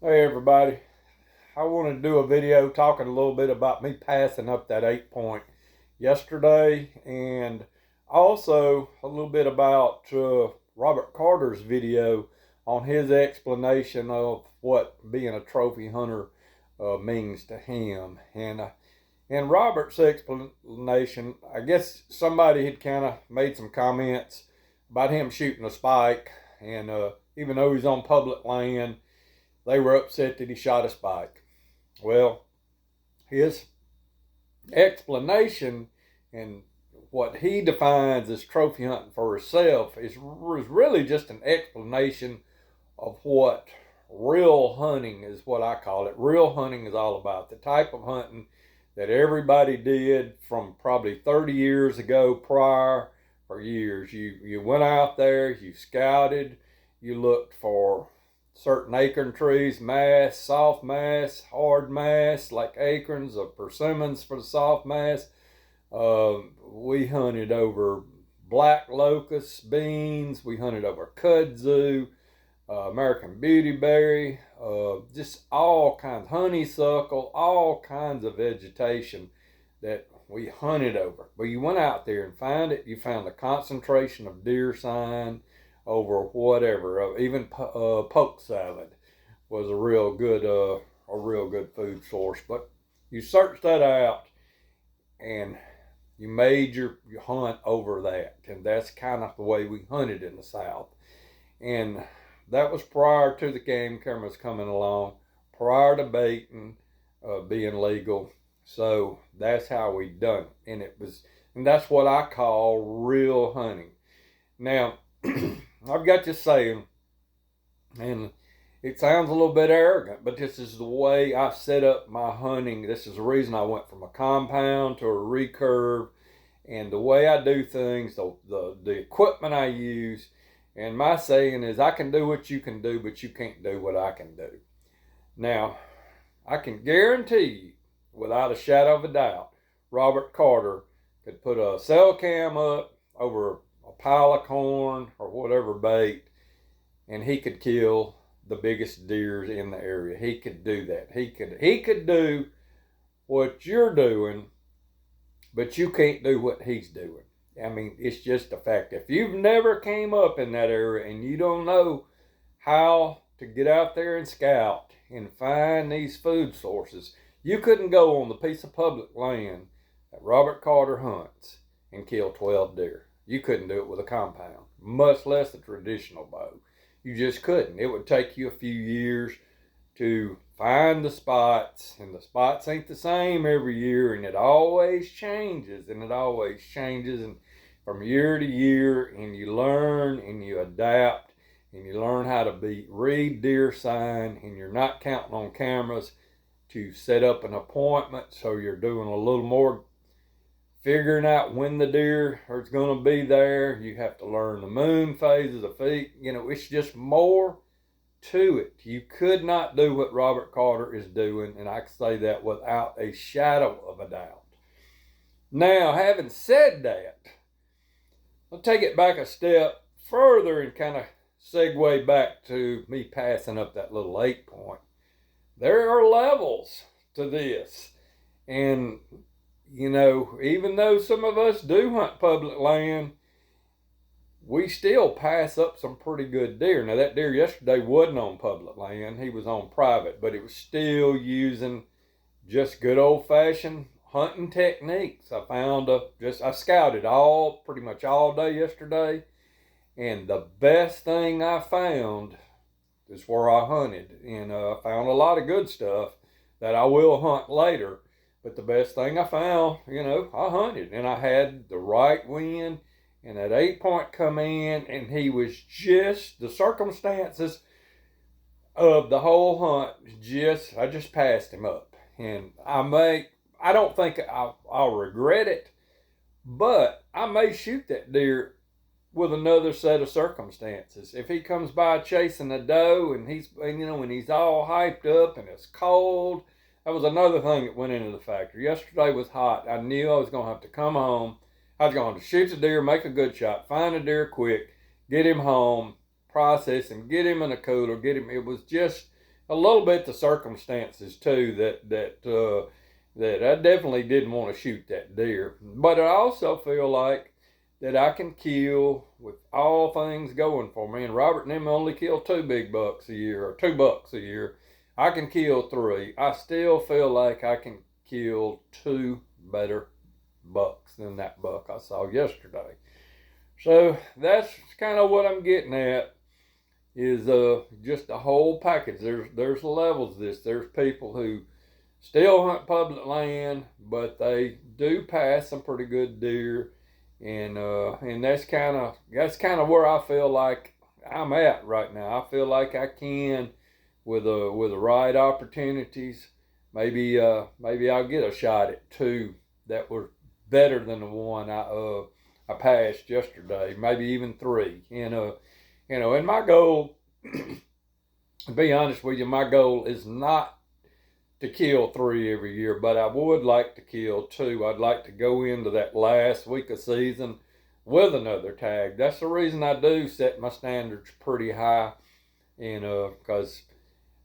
Hey everybody, I want to do a video talking a little bit about me passing up that 8 point yesterday, and also a little bit about Robert Carter's video on his explanation of what being a trophy hunter means to him. And in Robert's explanation, I guess somebody had kind of made some comments about him shooting a spike, and even though he's on public land, they were upset that he shot a spike. Well, his explanation and what he defines as trophy hunting for himself is really just an explanation of what real hunting is, what I call it. Real hunting is all about the type of hunting that everybody did from probably 30 years ago prior for years. You went out there, you scouted, you looked for certain acorn trees, mass, soft mass, hard mass, like acorns or persimmons for the soft mass. We hunted over black locust beans. We hunted over kudzu, American beautyberry, just all kinds, honeysuckle, all kinds of vegetation that we hunted over. But you went out there and found it. You found a concentration of deer sign over whatever. Even poke salad was a real good food source. But you searched that out and you made your hunt over that, and that's kind of the way we hunted in the South. And that was prior to the game cameras coming along, prior to baiting being legal. So that's how we done it. And that's what I call real hunting. Now, I've got this saying, and it sounds a little bit arrogant, but this is the way I set up my hunting. This is the reason I went from a compound to a recurve, and the way I do things, the equipment I use. And my saying is, I can do what you can do, but you can't do what I can do. Now, I can guarantee you, without a shadow of a doubt, Robert Carter could put a cell cam up over a pile of corn or whatever bait, and he could kill the biggest deers in the area. He could do that. He could do what you're doing, but you can't do what he's doing. I mean, it's just a fact. If you've never came up in that area and you don't know how to get out there and scout and find these food sources, you couldn't go on the piece of public land that Robert Carter hunts and kill 12 deer. You couldn't do it with a compound, much less a traditional bow. You just couldn't. It would take you a few years to find the spots, and the spots ain't the same every year, and it always changes, and from year to year, and you learn and you adapt, and you learn how to read deer sign, and you're not counting on cameras to set up an appointment, so you're doing a little more figuring out when the deer is going to be there. You have to learn the moon phases, the feet. It's just more to it. You could not do what Robert Carter is doing, and I can say that without a shadow of a doubt. Now, having said that, I'll take it back a step further and kind of segue back to me passing up that little 8 point. There are levels to this. And, even though some of us do hunt public land, we still pass up some pretty good deer. Now, that deer yesterday wasn't on public land. He was on private, but it was still using just good old-fashioned hunting techniques. I scouted pretty much all day yesterday, and the best thing I found is where I hunted. And I found a lot of good stuff that I will hunt later. But the best thing I found, I hunted, and I had the right wind, and that 8 point come in, and he was just, the circumstances of the whole hunt, I just passed him up. And I don't think I'll regret it, but I may shoot that deer with another set of circumstances. If he comes by chasing a doe and he's all hyped up and it's cold. That was another thing that went into the factor. Yesterday was hot. I knew I was going to have to come home. I was going to shoot the deer, make a good shot, find a deer quick, get him home, process him, get him in a cooler, it was just a little bit the circumstances too that I definitely didn't want to shoot that deer. But I also feel like that I can kill with all things going for me. And Robert and them only kill 2 big bucks a year, or 2 bucks a year. I can kill 3. I still feel like I can kill 2 better bucks than that buck I saw yesterday. So that's kind of what I'm getting at, is just the whole package. There's levels to this. There's people who still hunt public land, but they do pass some pretty good deer, and that's kind of where I feel like I'm at right now. I feel like I can, with the right opportunities, maybe I'll get a shot at 2 that were better than the one I passed yesterday. Maybe even 3. And my goal, to be honest with you, my goal is not to kill 3 every year, but I would like to kill 2. I'd like to go into that last week of season with another tag. That's the reason I do set my standards pretty high, and because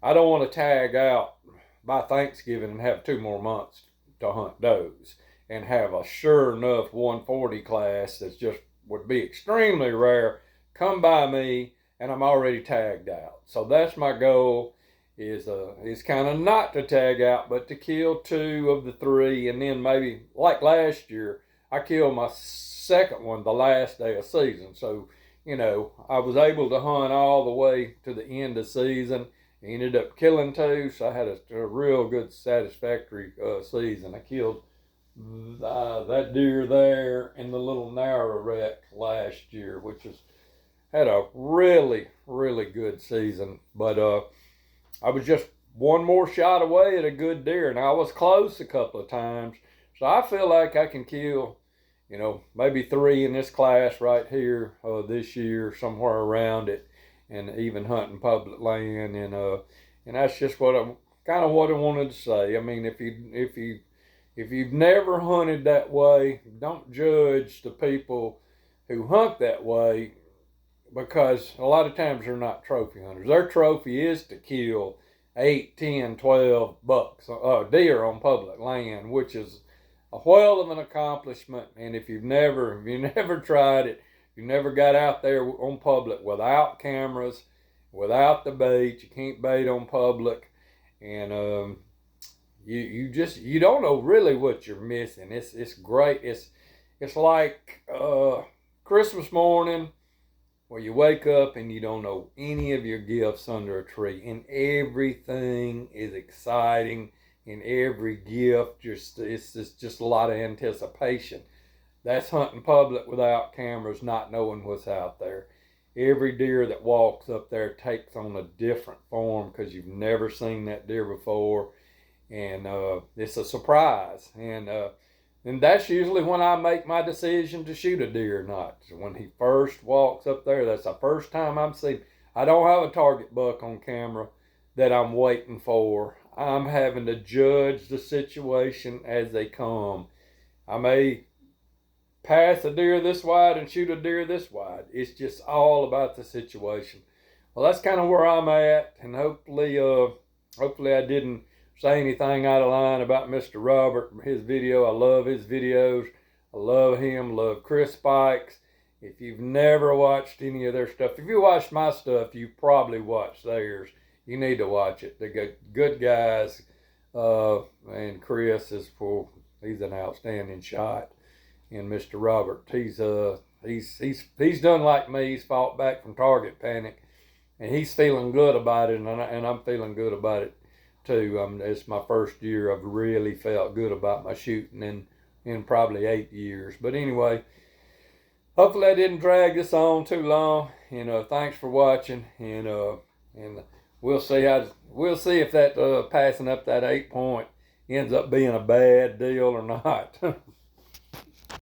I don't want to tag out by Thanksgiving and have 2 more months to hunt does, and have a sure enough 140 class that's just would be extremely rare come by me and I'm already tagged out. So that's my goal, is kind of not to tag out, but to kill 2 of the 3, and then maybe like last year I killed my second one the last day of season. So I was able to hunt all the way to the end of season. Ended up killing 2, so I had a real good satisfactory season. I killed that deer there in the little narrow wreck last year, which had a really, really good season. But I was just one more shot away at a good deer, and I was close a couple of times. So I feel like I can kill, maybe 3 in this class right here this year, somewhere around it, and even hunting public land, and that's just what I wanted to say. I mean, if you've never hunted that way, don't judge the people who hunt that way, because a lot of times they're not trophy hunters. Their trophy is to kill 8, 10, 12 bucks, deer on public land, which is a whale of an accomplishment. And if you've never tried it, you never got out there on public without cameras, without the bait. You can't bait on public, and you don't know really what you're missing. It's great. It's like Christmas morning, where you wake up and you don't know any of your gifts under a tree, and everything is exciting, and every gift it's just a lot of anticipation. That's hunting public without cameras, not knowing what's out there. Every deer that walks up there takes on a different form because you've never seen that deer before, and it's a surprise. And that's usually when I make my decision to shoot a deer or not. So when he first walks up there, that's the first time I'm seeing. I don't have a target buck on camera that I'm waiting for. I'm having to judge the situation as they come. I may pass a deer this wide and shoot a deer this wide. It's just all about the situation. Well, that's kind of where I'm at, and hopefully I didn't say anything out of line about Mr. Robert, his video. I love his videos. I love him. Love Chris Spikes. If you've never watched any of their stuff, if you watched my stuff, you probably watched theirs. You need to watch it. They're good guys. And Chris he's an outstanding shot. And Mr. Robert, he's done like me. He's fought back from target panic, and he's feeling good about it, and I'm feeling good about it too. It's my first year I've really felt good about my shooting in probably 8 years. But anyway, hopefully I didn't drag this on too long. Thanks for watching, and we'll see if that passing up that 8 point ends up being a bad deal or not.